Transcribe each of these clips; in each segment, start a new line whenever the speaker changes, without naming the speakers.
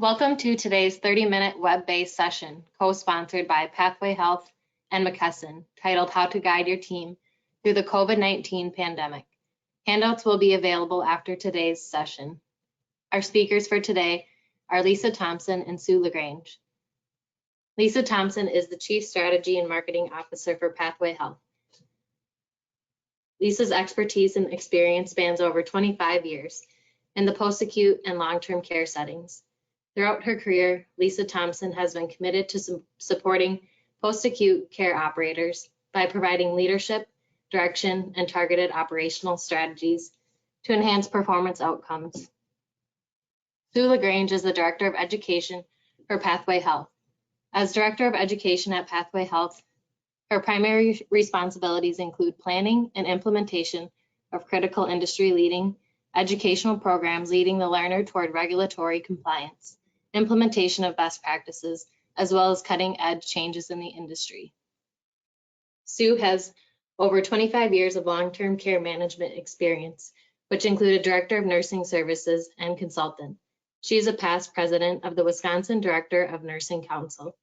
Welcome to today's 30-minute web-based session, co-sponsored by Pathway Health and McKesson, titled How to Guide Your Team Through the COVID-19 Pandemic. Handouts will be available after today's session. Our speakers for today are Lisa Thompson and Sue LaGrange. Lisa Thompson is the Chief Strategy and Marketing Officer for Pathway Health. Lisa's expertise and experience spans over 25 years in the post-acute and long-term care settings. Throughout her career, Lisa Thompson has been committed to supporting post-acute care operators by providing leadership, direction, and targeted operational strategies to enhance performance outcomes. Sue LaGrange is the Director of Education for Pathway Health. As Director of Education at Pathway Health, her primary responsibilities include planning and implementation of critical industry-leading educational programs leading the learner toward regulatory compliance, implementation of best practices, as well as cutting-edge changes in the industry. Sue has over 25 years of long-term care management experience, which included Director of Nursing Services and Consultant. She is a past president of the Wisconsin Director of Nursing Council.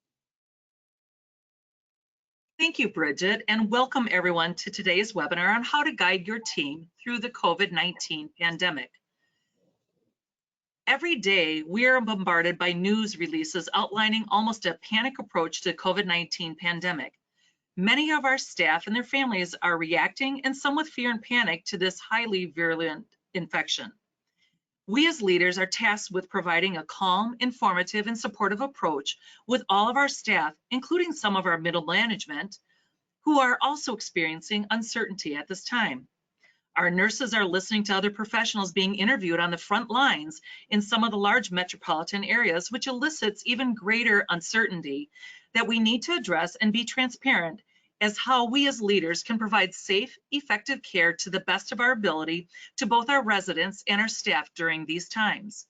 Thank you, Bridget, and welcome everyone to today's webinar on how to guide your team through the COVID-19 pandemic. Every day, we are bombarded by news releases outlining almost a panic approach to the COVID-19 pandemic. Many of our staff and their families are reacting, and some with fear and panic, to this highly virulent infection. We as leaders are tasked with providing a calm, informative, and supportive approach with all of our staff, including some of our middle management, who are also experiencing uncertainty at this time. Our nurses are listening to other professionals being interviewed on the front lines in some of the large metropolitan areas, which elicits even greater uncertainty that we need to address and be transparent as how we as leaders can provide safe, effective care to the best of our ability to both our residents and our staff during these times.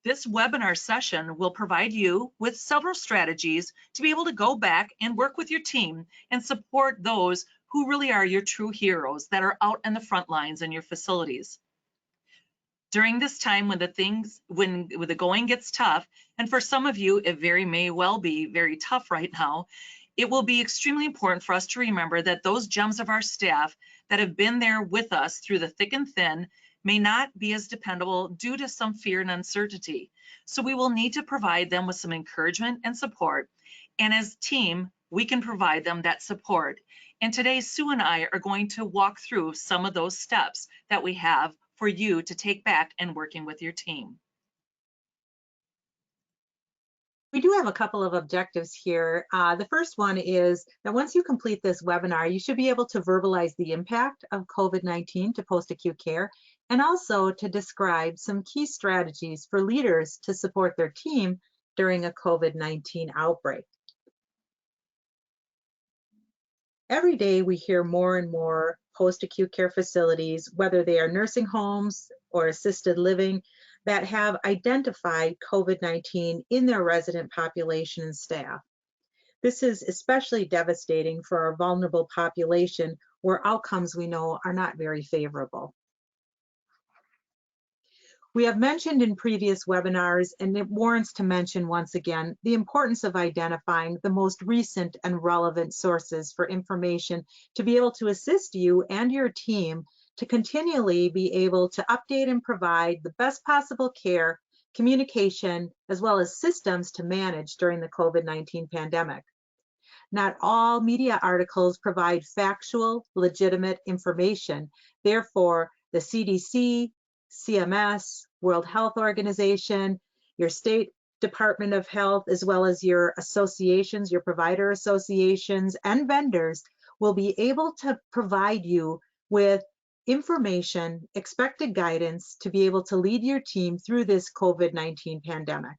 This webinar session will provide you with several strategies to be able to go back and work with your team and support those who really are your true heroes that are out in the front lines in your facilities. During this time when the going gets tough, and for some of you it may well be very tough right now, it will be extremely important for us to remember that those gems of our staff that have been there with us through the thick and thin may not be as dependable due to some fear and uncertainty. So we will need to provide them with some encouragement and support. And as a team, we can provide them that support. And today, Sue and I are going to walk through some of those steps that we have for you to take back and working with your team.
We do have a couple of objectives here. The first one is that once you complete this webinar, you should be able to verbalize the impact of COVID-19 to post-acute care, and also to describe some key strategies for leaders to support their team during a COVID-19 outbreak. Every day we hear more and more post-acute care facilities, whether they are nursing homes or assisted living, that have identified COVID-19 in their resident population and staff. This is especially devastating for our vulnerable population, where outcomes we know are not very favorable. We have mentioned in previous webinars, and it warrants to mention once again, the importance of identifying the most recent and relevant sources for information to be able to assist you and your team to continually be able to update and provide the best possible care, communication, as well as systems to manage during the COVID-19 pandemic. Not all media articles provide factual, legitimate information. Therefore, the CDC, CMS, World Health Organization, your state Department of Health, as well as your associations, your provider associations, and vendors will be able to provide you with information, expected guidance to be able to lead your team through this COVID-19 pandemic.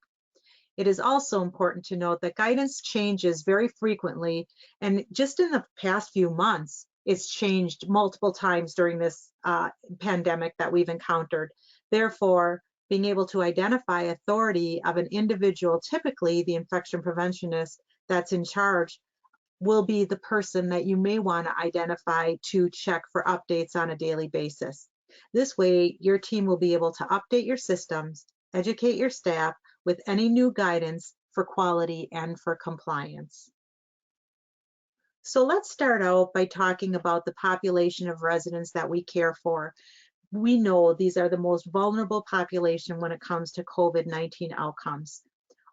It is also important to note that guidance changes very frequently, and just in the past few months, it's changed multiple times during this pandemic that we've encountered. Therefore, being able to identify authority of an individual, typically the infection preventionist that's in charge, will be the person that you may want to identify to check for updates on a daily basis. This way, your team will be able to update your systems, educate your staff with any new guidance for quality and for compliance. So let's start out by talking about the population of residents that we care for. We know these are the most vulnerable population when it comes to COVID-19 outcomes.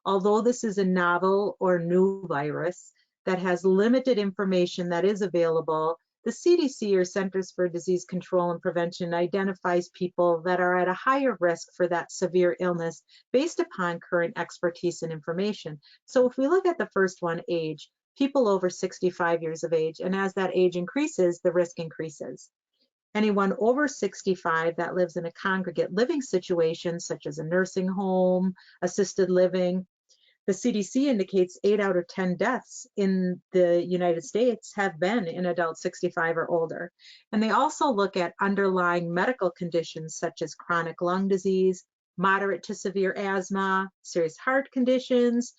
Although this is a novel or new virus that has limited information that is available, the CDC, or Centers for Disease Control and Prevention, identifies people that are at a higher risk for that severe illness based upon current expertise and information. So if we look at the first one, age, people over 65 years of age, and as that age increases, the risk increases. Anyone over 65 that lives in a congregate living situation, such as a nursing home, assisted living. The CDC indicates 8 out of 10 deaths in the United States have been in adults 65 or older. And they also look at underlying medical conditions such as chronic lung disease, moderate to severe asthma, serious heart conditions,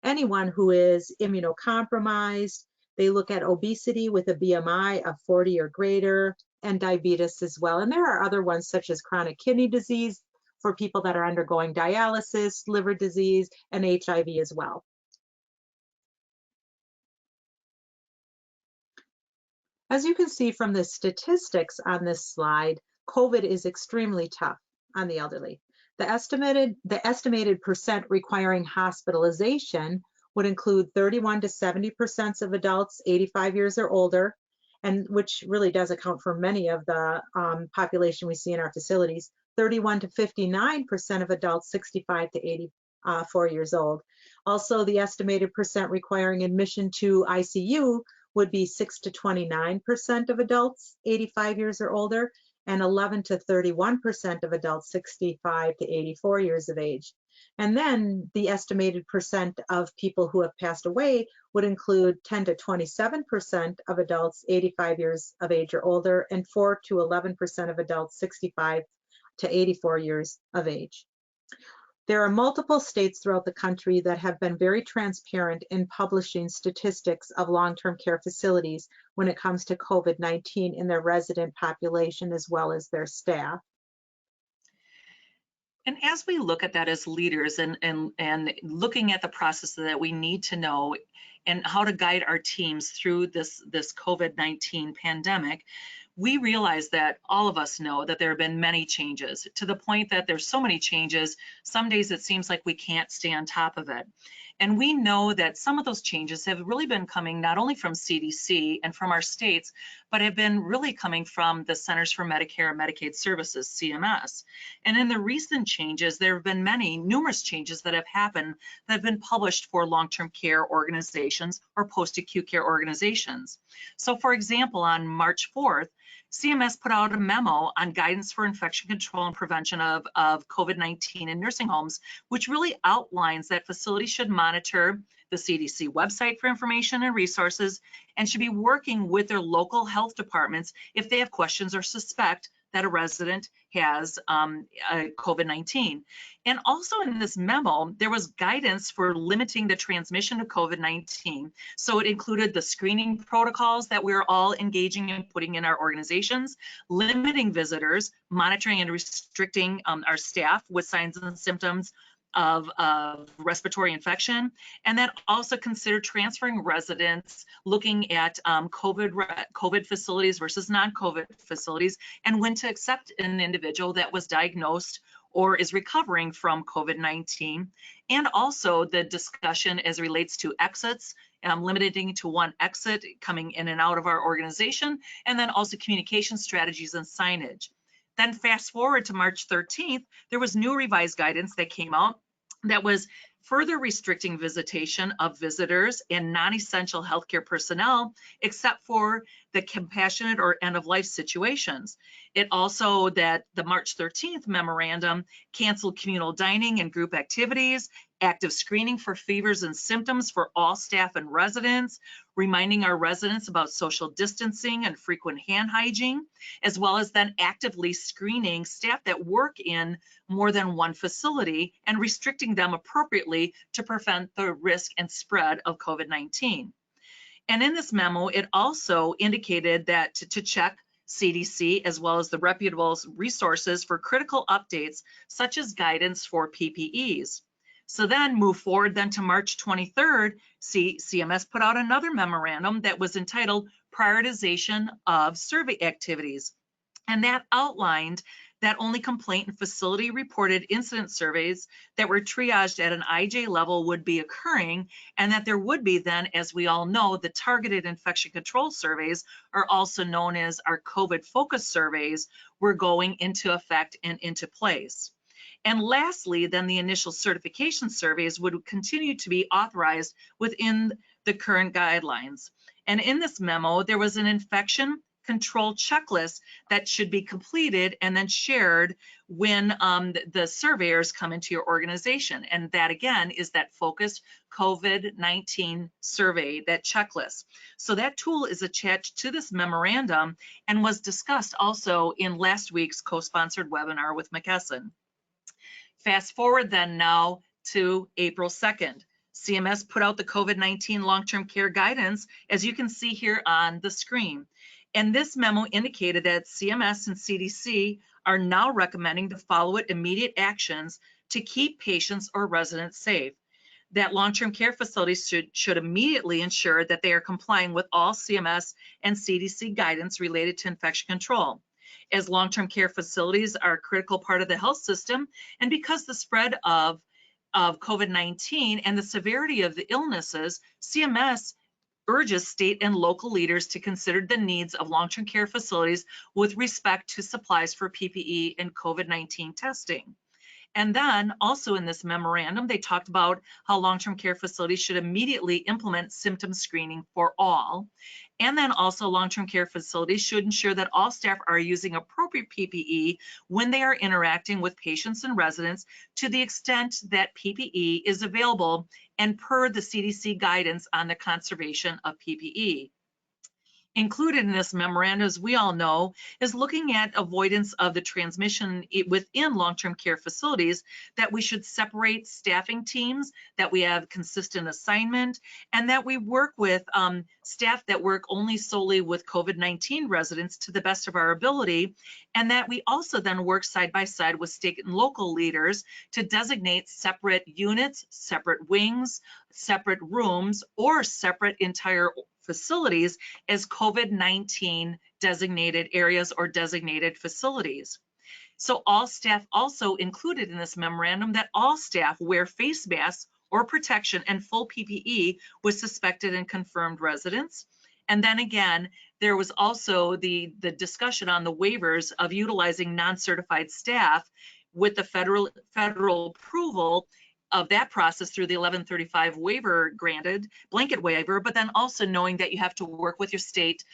anyone who is immunocompromised. They look at obesity with a BMI of 40 or greater, and diabetes as well. And there are other ones such as chronic kidney disease for people that are undergoing dialysis, liver disease, and HIV as well. As you can see from the statistics on this slide, COVID is extremely tough on the elderly. The estimated percent requiring hospitalization would include 31 to 70% of adults 85 years or older, and which really does account for many of the population we see in our facilities. 31 to 59% of adults 65 to 84 years old. Also, the estimated percent requiring admission to ICU would be 6 to 29% of adults 85 years or older, and 11 to 31% of adults 65 to 84 years of age. And then the estimated percent of people who have passed away would include 10 to 27% of adults 85 years of age or older, and 4 to 11% of adults 65 to 84 years of age. There are multiple states throughout the country that have been very transparent in publishing statistics of long-term care facilities when it comes to COVID-19 in their resident population as well as their staff.
And as we look at that as leaders and looking at the process that we need to know and how to guide our teams through this COVID-19 pandemic, we realize that all of us know that there have been many changes, to the point that there's so many changes, some days it seems like we can't stay on top of it. And we know that some of those changes have really been coming not only from CDC and from our states, but have been really coming from the Centers for Medicare and Medicaid Services, CMS. And in the recent changes, there have been numerous changes that have happened that have been published for long-term care organizations or post-acute care organizations. So for example, on March 4th, CMS put out a memo on guidance for infection control and prevention of COVID-19 in nursing homes, which really outlines that facilities should monitor the CDC website for information and resources, and should be working with their local health departments if they have questions or suspect that a resident has COVID-19. And also in this memo, there was guidance for limiting the transmission of COVID-19. So it included the screening protocols that we're all engaging in putting in our organizations, limiting visitors, monitoring and restricting our staff with signs and symptoms of respiratory infection, and then also consider transferring residents, looking at COVID facilities versus non-COVID facilities, and when to accept an individual that was diagnosed or is recovering from COVID-19, and also the discussion as it relates to exits, limiting to one exit coming in and out of our organization, and then also communication strategies and signage. Then fast forward to March 13th, there was new revised guidance that came out that was further restricting visitation of visitors and non-essential healthcare personnel, except for the compassionate or end-of-life situations. It also, that the March 13th memorandum canceled communal dining and group activities, active screening for fevers and symptoms for all staff and residents, reminding our residents about social distancing and frequent hand hygiene, as well as then actively screening staff that work in more than one facility and restricting them appropriately to prevent the risk and spread of COVID-19. And in this memo, it also indicated that to check CDC as well as the reputable resources for critical updates, such as guidance for PPEs. So then move forward then to March 23rd, CMS put out another memorandum that was entitled Prioritization of Survey Activities. And that outlined that only complaint and facility reported incident surveys that were triaged at an IJ level would be occurring, and that there would be then, as we all know, the targeted infection control surveys, are also known as our COVID focus surveys, were going into effect and into place. And lastly, then the initial certification surveys would continue to be authorized within the current guidelines. And in this memo, there was an infection control checklist that should be completed and then shared when the surveyors come into your organization. And that again is that focused COVID-19 survey, that checklist. So that tool is attached to this memorandum and was discussed also in last week's co-sponsored webinar with McKesson. Fast forward then now to April 2nd. CMS put out the COVID-19 long-term care guidance, as you can see here on the screen. And this memo indicated that CMS and CDC are now recommending to follow immediate actions to keep patients or residents safe. That long-term care facilities should immediately ensure that they are complying with all CMS and CDC guidance related to infection control, as long-term care facilities are a critical part of the health system, and because the spread of COVID-19 and the severity of the illnesses, CMS urges state and local leaders to consider the needs of long-term care facilities with respect to supplies for PPE and COVID-19 testing. And then also in this memorandum, they talked about how long-term care facilities should immediately implement symptom screening for all. And then also long-term care facilities should ensure that all staff are using appropriate PPE when they are interacting with patients and residents, to the extent that PPE is available and per the CDC guidance on the conservation of PPE. Included in this memorandum, as we all know, is looking at avoidance of the transmission within long-term care facilities, that we should separate staffing teams, that we have consistent assignment, and that we work with staff that work only solely with COVID-19 residents to the best of our ability, and that we also then work side by side with state and local leaders to designate separate units, separate wings, separate rooms, or separate entire facilities as COVID-19 designated areas or designated facilities. So all staff also included in this memorandum that all staff wear face masks or protection and full PPE with suspected and confirmed residents. And then again, there was also the discussion on the waivers of utilizing non-certified staff with the federal approval of that process through the 1135 waiver granted, blanket waiver, but then also knowing that you have to work with your state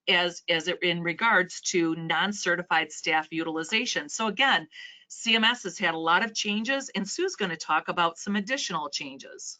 as it in regards to non-certified staff utilization. So again, CMS has had a lot of changes, and Sue's going to talk about some additional changes.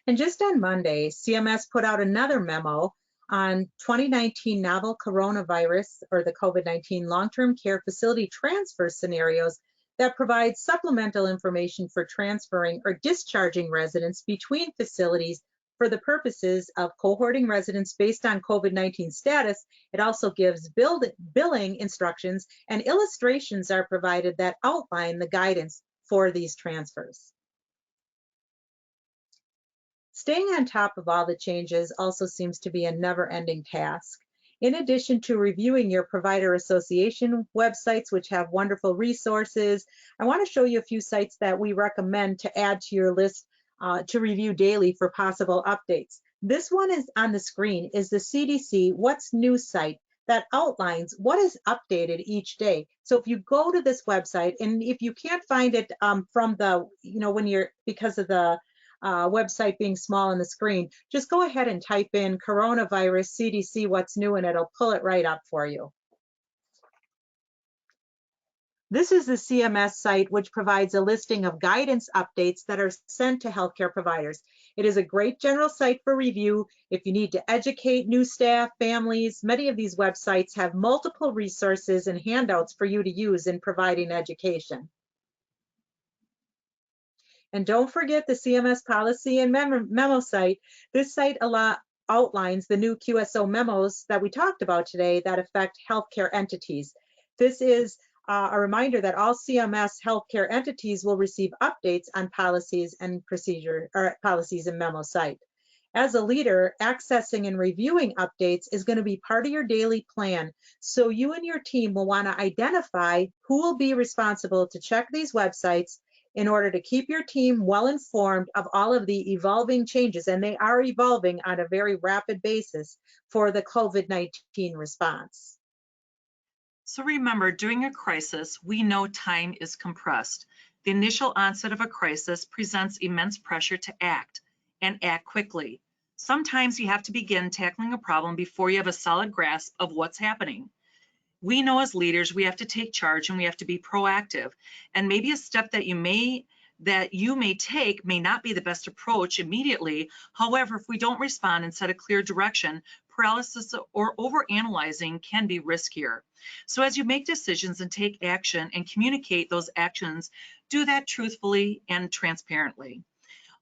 And just on Monday, CMS put out another memo on 2019 novel coronavirus, or the COVID-19 long-term care facility transfer scenarios, that provides supplemental information for transferring or discharging residents between facilities for the purposes of cohorting residents based on COVID-19 status. It also gives billing instructions, and illustrations are provided that outline the guidance for these transfers. Staying on top of all the changes also seems to be a never-ending task. In addition to reviewing your provider association websites, which have wonderful resources, I want to show you a few sites that we recommend to add to your list to review daily for possible updates. This one is on the screen, is the CDC What's New site that outlines what is updated each day. So if you go to this website, and if you can't find it from the, when you're, because of the website being small on the screen, just go ahead and type in coronavirus CDC What's New, and it'll pull it right up for you. This is the CMS site, which provides a listing of guidance updates that are sent to healthcare providers. It is a great general site for review if you need to educate new staff, families. Many of these websites have multiple resources and handouts for you to use in providing education. And don't forget the CMS policy and memo site. This site outlines the new QSO memos that we talked about today that affect healthcare entities. This is A reminder that all CMS healthcare entities will receive updates on policies and procedure or policies and memo site. As a leader, accessing and reviewing updates is going to be part of your daily plan. So you and your team will want to identify who will be responsible to check these websites in order to keep your team well informed of all of the evolving changes, and they are evolving on a very rapid basis for the COVID-19 response.
So remember, during a crisis, we know time is compressed. The initial onset of a crisis presents immense pressure to act and act quickly. Sometimes you have to begin tackling a problem before you have a solid grasp of what's happening. We know as leaders, we have to take charge and we have to be proactive. And maybe a step that you may take may not be the best approach immediately. However, if we don't respond and set a clear direction, paralysis or overanalyzing can be riskier. So as you make decisions and take action and communicate those actions, do that truthfully and transparently.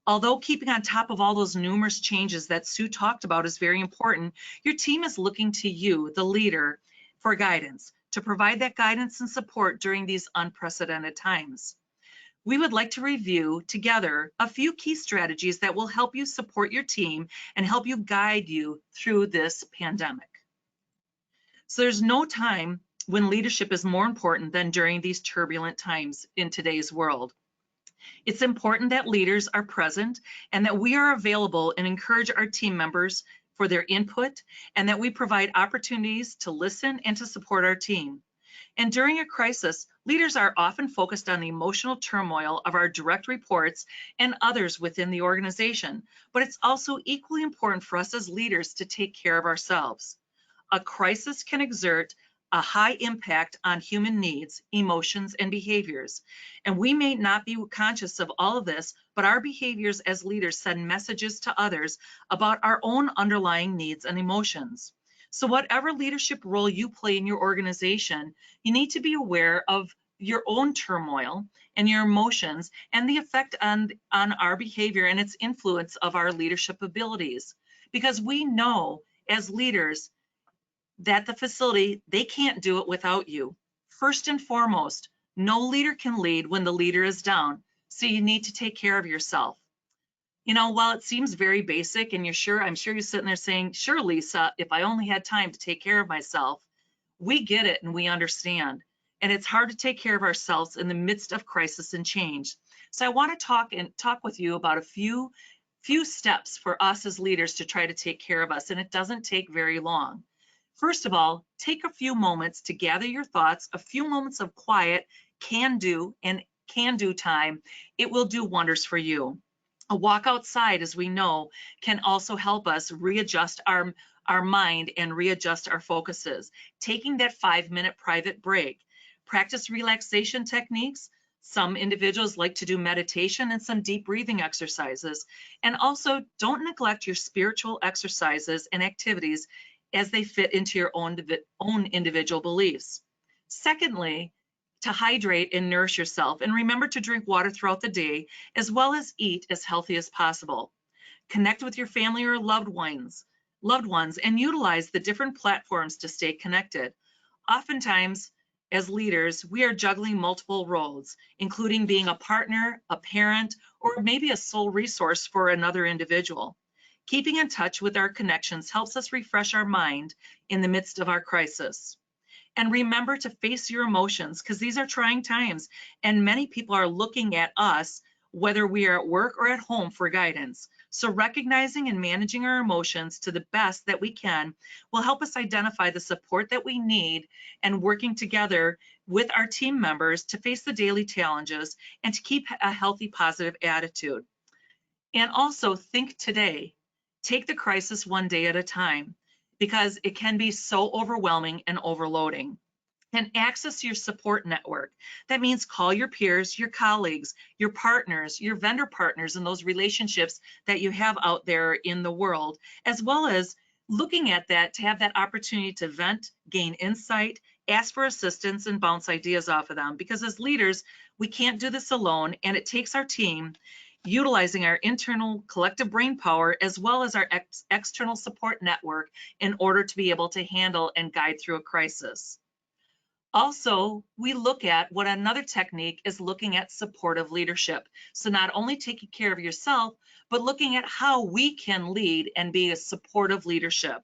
Although keeping on top of all those numerous changes that Sue talked about is very important, your team is looking to you, the leader, for guidance, to provide that guidance and support during these unprecedented times. We would like to review together a few key strategies that will help you support your team and help you guide you through this pandemic. So there's no time when leadership is more important than during these turbulent times in today's world. It's important that leaders are present and that we are available and encourage our team members for their input, and that we provide opportunities to listen and to support our team. And during a crisis, leaders are often focused on the emotional turmoil of our direct reports and others within the organization, but it's also equally important for us as leaders to take care of ourselves. A crisis can exert a high impact on human needs, emotions, and behaviors. And we may not be conscious of all of this, but our behaviors as leaders send messages to others about our own underlying needs and emotions. So whatever leadership role you play in your organization, you need to be aware of your own turmoil and your emotions and the effect on our behavior and its influence of our leadership abilities. Because we know as leaders that the facility, they can't do it without you. First and foremost, no leader can lead when the leader is down, so you need to take care of yourself. You know, while it seems very basic and I'm sure you're sitting there saying, sure, Lisa, if I only had time to take care of myself, we get it and we understand. And it's hard to take care of ourselves in the midst of crisis and change. So I want to talk with you about a few steps for us as leaders to try to take care of us, and it doesn't take very long. First of all, take a few moments to gather your thoughts, a few moments of quiet, can-do time. It will do wonders for you. A walk outside, as we know, can also help us readjust our mind and readjust our focuses. Taking that 5-minute private break. Practice relaxation techniques. Some individuals like to do meditation and some deep breathing exercises. And also, don't neglect your spiritual exercises and activities as they fit into your own individual beliefs. Secondly, to hydrate and nourish yourself, and remember to drink water throughout the day, as well as eat as healthy as possible. Connect with your family or loved ones, and utilize the different platforms to stay connected. Oftentimes, as leaders, we are juggling multiple roles, including being a partner, a parent, or maybe a sole resource for another individual. Keeping in touch with our connections helps us refresh our mind in the midst of our crisis. And remember to face your emotions, because these are trying times, and many people are looking at us, whether we are at work or at home, for guidance. So recognizing and managing our emotions to the best that we can will help us identify the support that we need, and working together with our team members to face the daily challenges and to keep a healthy, positive attitude. And also think today. Take the crisis one day at a time, because it can be so overwhelming and overloading. And access your support network. That means call your peers, your colleagues, your partners, your vendor partners, and those relationships that you have out there in the world, as well as looking at that to have that opportunity to vent, gain insight, ask for assistance, and bounce ideas off of them. Because as leaders, we can't do this alone, and it takes our team utilizing our internal collective brain power as well as our external support network in order to be able to handle and guide through a crisis. Also, we look at what another technique is looking at supportive leadership. So not only taking care of yourself, but looking at how we can lead and be a supportive leadership.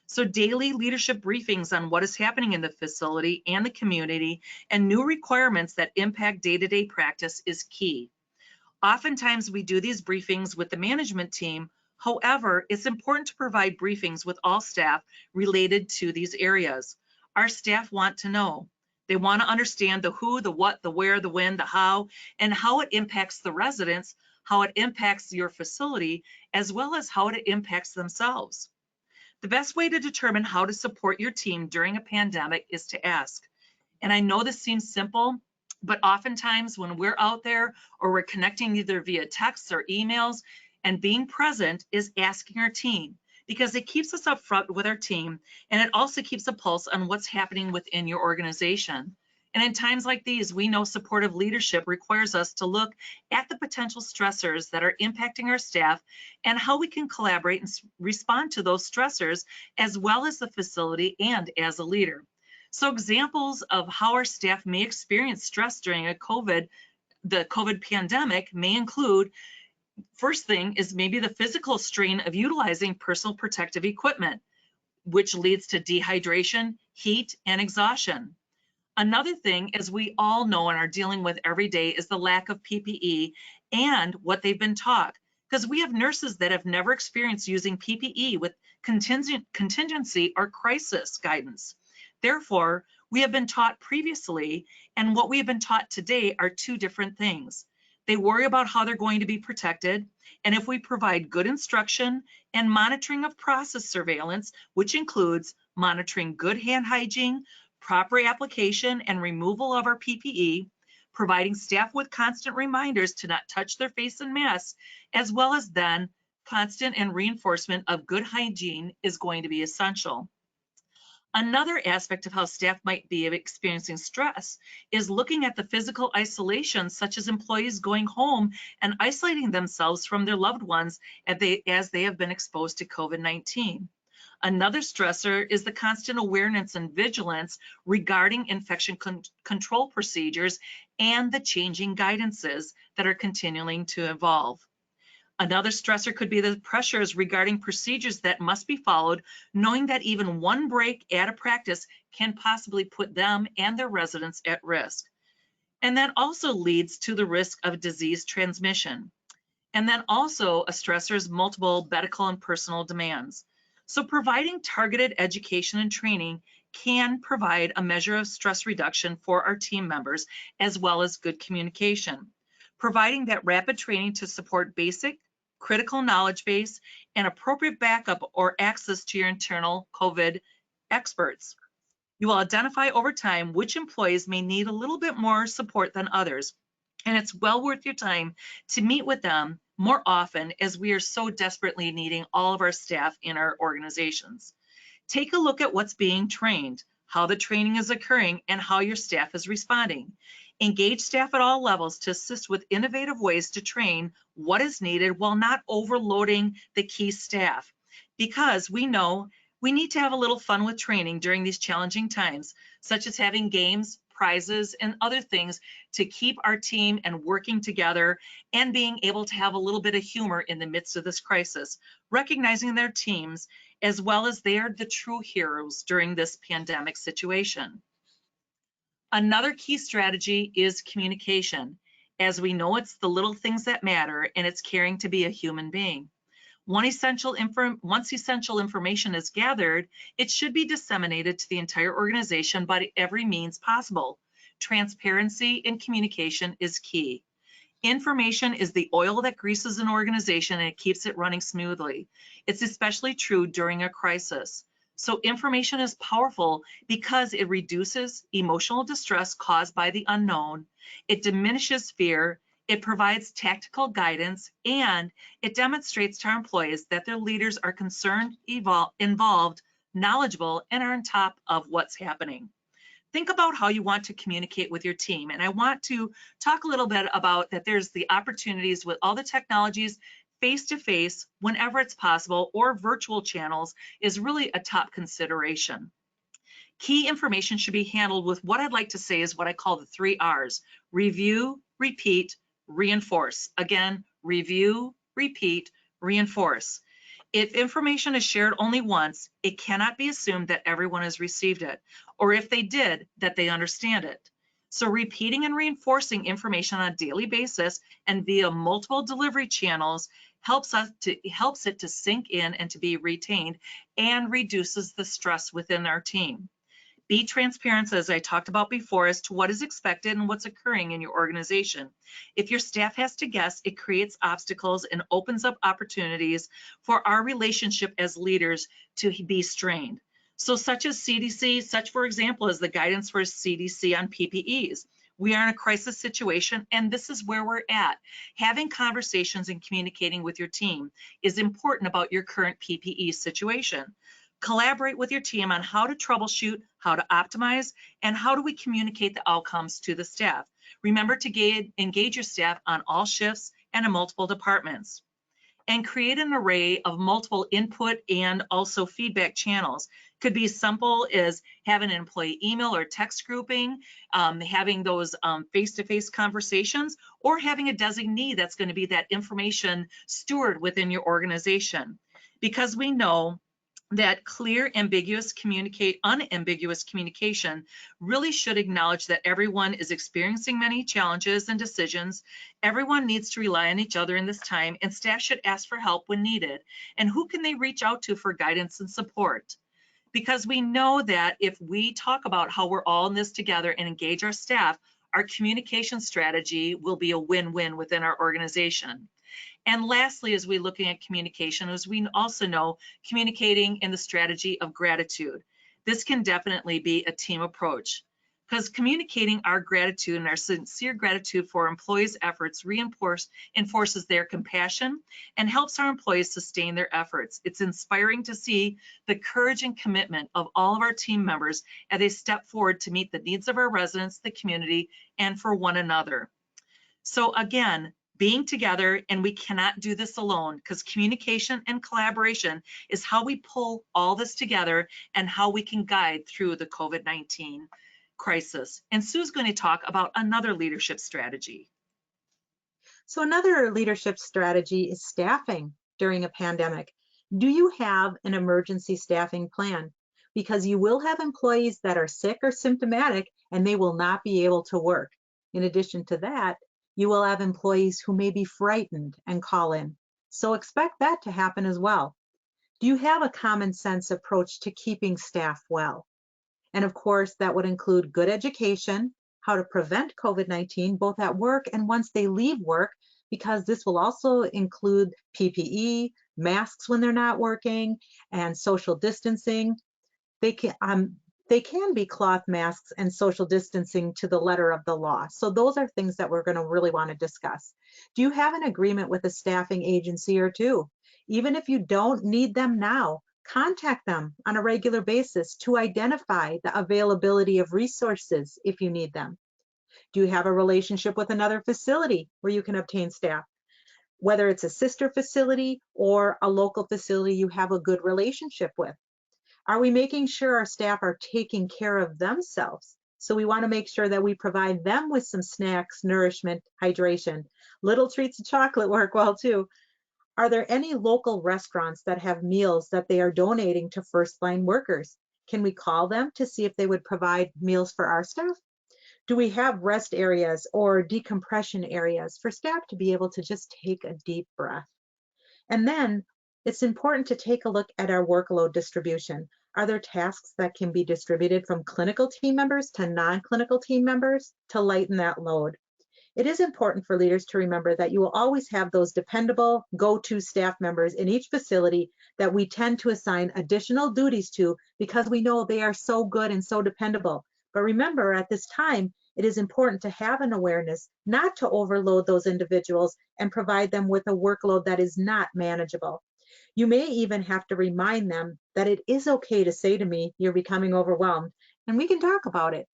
So daily leadership briefings on what is happening in the facility and the community and new requirements that impact day-to-day practice is key. Oftentimes we do these briefings with the management team. However, it's important to provide briefings with all staff related to these areas. Our staff want to know. They want to understand the who, the what, the where, the when, the how, and how it impacts the residents, how it impacts your facility, as well as how it impacts themselves. The best way to determine how to support your team during a pandemic is to ask. And I know this seems simple, but oftentimes when we're out there or we're connecting either via texts or emails, and being present is asking our team, because it keeps us up front with our team, and it also keeps a pulse on what's happening within your organization. And in times like these, we know supportive leadership requires us to look at the potential stressors that are impacting our staff and how we can collaborate and respond to those stressors, as well as the facility and as a leader. So examples of how our staff may experience stress during the COVID pandemic may include, first thing is maybe the physical strain of utilizing personal protective equipment, which leads to dehydration, heat, and exhaustion. Another thing, as we all know and are dealing with every day, is the lack of PPE and what they've been taught. Because we have nurses that have never experienced using PPE with contingency or crisis guidance. Therefore, we have been taught previously, and what we have been taught today are two different things. They worry about how they're going to be protected, and if we provide good instruction and monitoring of process surveillance, which includes monitoring good hand hygiene, proper application and removal of our PPE, providing staff with constant reminders to not touch their face and masks, as well as then constant and reinforcement of good hygiene is going to be essential. Another aspect of how staff might be experiencing stress is looking at the physical isolation, such as employees going home and isolating themselves from their loved ones as they have been exposed to COVID-19. Another stressor is the constant awareness and vigilance regarding infection control procedures and the changing guidances that are continuing to evolve. Another stressor could be the pressures regarding procedures that must be followed, knowing that even one break at a practice can possibly put them and their residents at risk. And that also leads to the risk of disease transmission. And then also a stressor is multiple medical and personal demands. So providing targeted education and training can provide a measure of stress reduction for our team members, as well as good communication. Providing that rapid training to support basic, critical knowledge base, and appropriate backup or access to your internal COVID experts. You will identify over time which employees may need a little bit more support than others, and it's well worth your time to meet with them more often, as we are so desperately needing all of our staff in our organizations. Take a look at what's being trained, how the training is occurring, and how your staff is responding. Engage staff at all levels to assist with innovative ways to train what is needed while not overloading the key staff, because we know we need to have a little fun with training during these challenging times, such as having games, prizes, and other things to keep our team and working together, and being able to have a little bit of humor in the midst of this crisis, recognizing their teams as well as they are the true heroes during this pandemic situation. Another key strategy is communication. As we know, it's the little things that matter, and it's caring to be a human being. Once essential information is gathered, it should be disseminated to the entire organization by every means possible. Transparency and communication is key. Information is the oil that greases an organization and it keeps it running smoothly. It's especially true during a crisis. So information is powerful because it reduces emotional distress caused by the unknown, it diminishes fear, it provides tactical guidance, and it demonstrates to our employees that their leaders are concerned, involved, knowledgeable, and are on top of what's happening. Think about how you want to communicate with your team. And I want to talk a little bit about that there's the opportunities with all the technologies, face-to-face, whenever it's possible, or virtual channels is really a top consideration. Key information should be handled with what I'd like to say is what I call the 3 R's: review, repeat, reinforce. Again, review, repeat, reinforce. If information is shared only once, it cannot be assumed that everyone has received it, or if they did, that they understand it. So repeating and reinforcing information on a daily basis and via multiple delivery channels helps it to sink in and to be retained, and reduces the stress within our team. Be transparent, as I talked about before, as to what is expected and what's occurring in your organization. If your staff has to guess, it creates obstacles and opens up opportunities for our relationship as leaders to be strained. So such as CDC, such for example as the guidance for CDC on PPEs. We are in a crisis situation, and this is where we're at. Having conversations and communicating with your team is important about your current PPE situation. Collaborate with your team on how to troubleshoot, how to optimize, and how do we communicate the outcomes to the staff. Remember to engage your staff on all shifts and in multiple departments. And create an array of multiple input and also feedback channels. Could be as simple as having an employee email or text grouping, having those face-to-face conversations, or having a designee that's going to be that information steward within your organization. Because we know that clear, unambiguous communication really should acknowledge that everyone is experiencing many challenges and decisions. Everyone needs to rely on each other in this time, and staff should ask for help when needed. And who can they reach out to for guidance and support? Because we know that if we talk about how we're all in this together and engage our staff, our communication strategy will be a win-win within our organization. And lastly, as we're looking at communication, as we also know, communicating in the strategy of gratitude. This can definitely be a team approach, because communicating our gratitude and our sincere gratitude for employees' efforts enforces their compassion and helps our employees sustain their efforts. It's inspiring to see the courage and commitment of all of our team members as they step forward to meet the needs of our residents, the community, and for one another. So again, being together, and we cannot do this alone, because communication and collaboration is how we pull all this together and how we can guide through the COVID-19 crisis. And Sue's going to talk about another leadership strategy.
So another leadership strategy is staffing during a pandemic. Do you have an emergency staffing plan? Because you will have employees that are sick or symptomatic and they will not be able to work. In addition to that, you will have employees who may be frightened and call in. So expect that to happen as well. Do you have a common sense approach to keeping staff well? And of course, that would include good education, how to prevent COVID-19, both at work and once they leave work, because this will also include PPE, masks when they're not working, and social distancing. They can be cloth masks and social distancing to the letter of the law. So those are things that we're going to really want to discuss. Do you have an agreement with a staffing agency or two? Even if you don't need them now, contact them on a regular basis to identify the availability of resources if you need them. Do you have a relationship with another facility where you can obtain staff? Whether it's a sister facility or a local facility you have a good relationship with. Are we making sure our staff are taking care of themselves? So we want to make sure that we provide them with some snacks, nourishment, hydration. Little treats of chocolate work well too. Are there any local restaurants that have meals that they are donating to first-line workers? Can we call them to see if they would provide meals for our staff? Do we have rest areas or decompression areas for staff to be able to just take a deep breath? And then it's important to take a look at our workload distribution. Are there tasks that can be distributed from clinical team members to non-clinical team members to lighten that load? It is important for leaders to remember that you will always have those dependable go-to staff members in each facility that we tend to assign additional duties to because we know they are so good and so dependable. But remember, at this time, it is important to have an awareness not to overload those individuals and provide them with a workload that is not manageable. You may even have to remind them that it is okay to say to me, "You're becoming overwhelmed," and we can talk about it.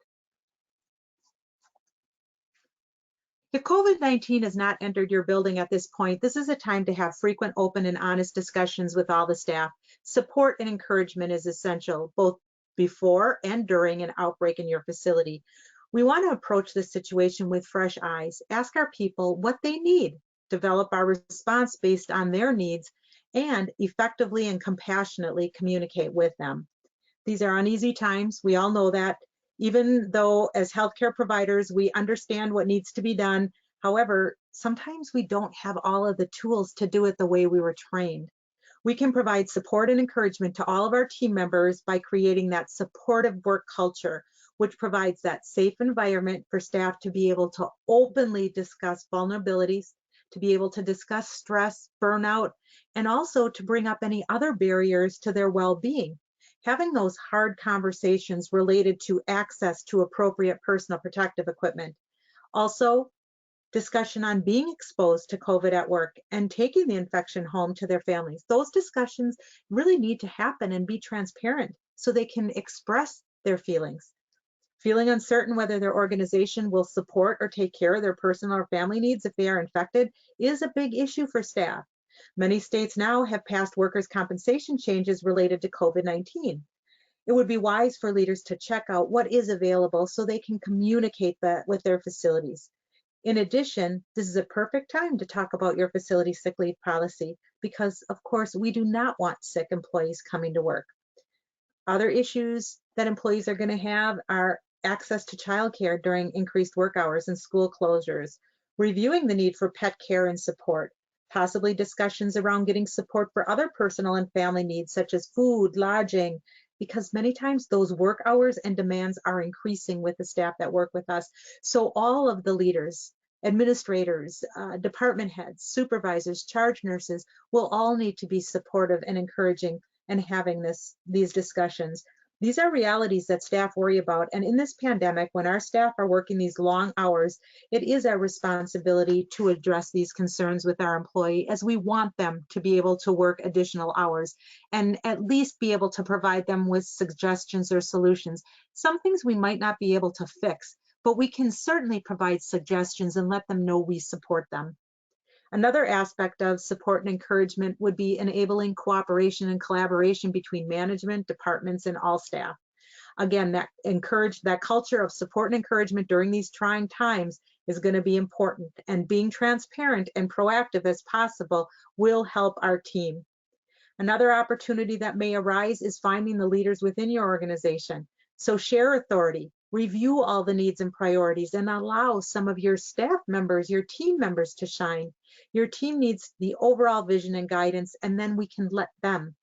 If COVID-19 has not entered your building at this point, this is a time to have frequent, open, and honest discussions with all the staff. Support and encouragement is essential, both before and during an outbreak in your facility. We want to approach this situation with fresh eyes, ask our people what they need, develop our response based on their needs, and effectively and compassionately communicate with them. These are uneasy times. We all know that. Even though as healthcare providers, we understand what needs to be done. However, sometimes we don't have all of the tools to do it the way we were trained. We can provide support and encouragement to all of our team members by creating that supportive work culture, which provides that safe environment for staff to be able to openly discuss vulnerabilities, to be able to discuss stress, burnout, and also to bring up any other barriers to their well-being. Having those hard conversations related to access to appropriate personal protective equipment. Also, discussion on being exposed to COVID at work and taking the infection home to their families. Those discussions really need to happen and be transparent so they can express their feelings. Feeling uncertain whether their organization will support or take care of their personal or family needs if they are infected is a big issue for staff. Many states now have passed workers' compensation changes related to COVID-19. It would be wise for leaders to check out what is available so they can communicate that with their facilities. In addition, this is a perfect time to talk about your facility sick leave policy because, of course, we do not want sick employees coming to work. Other issues that employees are going to have are access to childcare during increased work hours and school closures, reviewing the need for pet care and support, possibly discussions around getting support for other personal and family needs such as food, lodging, because many times those work hours and demands are increasing with the staff that work with us. So all of the leaders, administrators, department heads, supervisors, charge nurses will all need to be supportive and encouraging and having these discussions. These are realities that staff worry about. And in this pandemic, when our staff are working these long hours, it is our responsibility to address these concerns with our employee as we want them to be able to work additional hours and at least be able to provide them with suggestions or solutions. Some things we might not be able to fix, but we can certainly provide suggestions and let them know we support them. Another aspect of support and encouragement would be enabling cooperation and collaboration between management, departments, and all staff. Again, that culture of support and encouragement during these trying times is going to be important, and being transparent and proactive as possible will help our team. Another opportunity that may arise is finding the leaders within your organization. So share authority, review all the needs and priorities, and allow some of your staff members, your team members to shine. Your team needs the overall vision and guidance, and then we can let them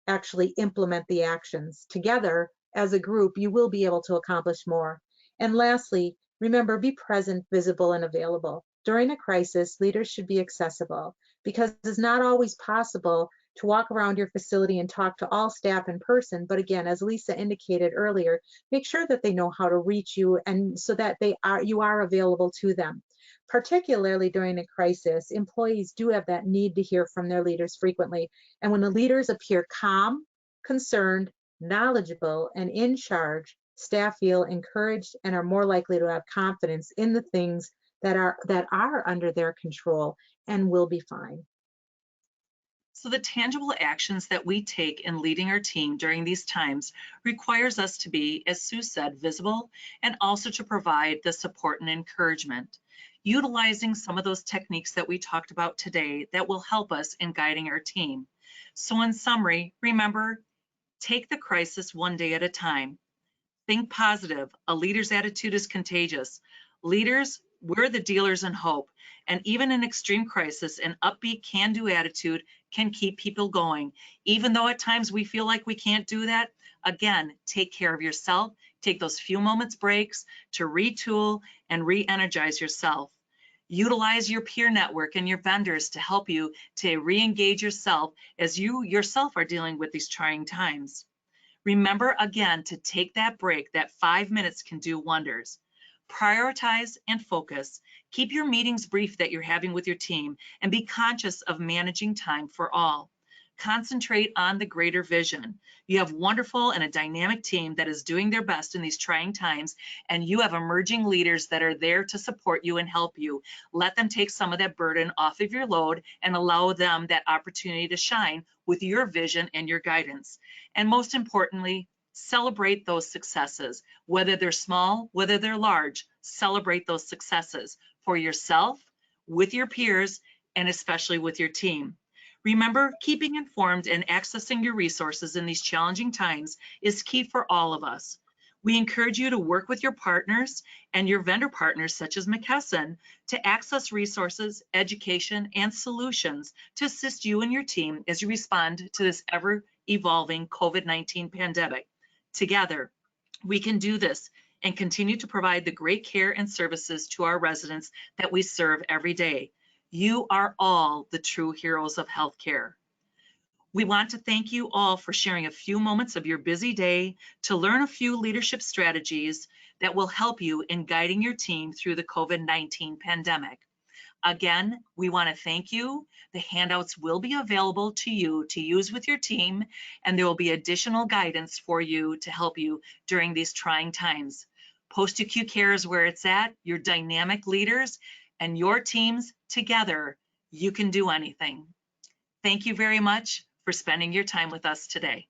actually implement the actions. Together, as a group, you will be able to accomplish more. And lastly, remember, be present, visible, and available. During a crisis, leaders should be accessible because it's not always possible to walk around your facility and talk to all staff in person. But again, as Lisa indicated earlier, make sure that they know how to reach you and so that you are available to them. Particularly during a crisis, employees do have that need to hear from their leaders frequently. And when the leaders appear calm, concerned, knowledgeable, and in charge, staff feel encouraged and are more likely to have confidence in the things that are under their control and will be fine.
So the tangible actions that we take in leading our team during these times requires us to be, as Sue said, visible and also to provide the support and encouragement, utilizing some of those techniques that we talked about today that will help us in guiding our team. So in summary, remember, take the crisis one day at a time. Think positive. A leader's attitude is contagious. Leaders, we're the dealers in hope. And even in extreme crisis, an upbeat can-do attitude can keep people going. Even though at times we feel like we can't do that, again, take care of yourself. Take those few moments breaks to retool and re-energize yourself. Utilize your peer network and your vendors to help you to re-engage yourself as you yourself are dealing with these trying times. Remember again to take that break. That 5 minutes can do wonders. Prioritize and focus. Keep your meetings brief that you're having with your team and be conscious of managing time for all. Concentrate on the greater vision. You have wonderful and a dynamic team that is doing their best in these trying times, and you have emerging leaders that are there to support you and help you. Let them take some of that burden off of your load and allow them that opportunity to shine with your vision and your guidance. And most importantly, Celebrate those successes, whether they're small, whether they're large. Celebrate those successes for yourself, with your peers, and especially with your team. Remember, keeping informed and accessing your resources in these challenging times is key for all of us. We encourage you to work with your partners and your vendor partners, such as McKesson, to access resources, education, and solutions to assist you and your team as you respond to this ever-evolving COVID-19 pandemic. Together, we can do this and continue to provide the great care and services to our residents that we serve every day. You are all the true heroes of healthcare. We want to thank you all for sharing a few moments of your busy day to learn a few leadership strategies that will help you in guiding your team through the COVID-19 pandemic. Again, we want to thank you. The handouts will be available to you to use with your team, and there will be additional guidance for you to help you during these trying times. Post-acute care is where it's at. Your dynamic leaders and your teams together, you can do anything. Thank you very much for spending your time with us today.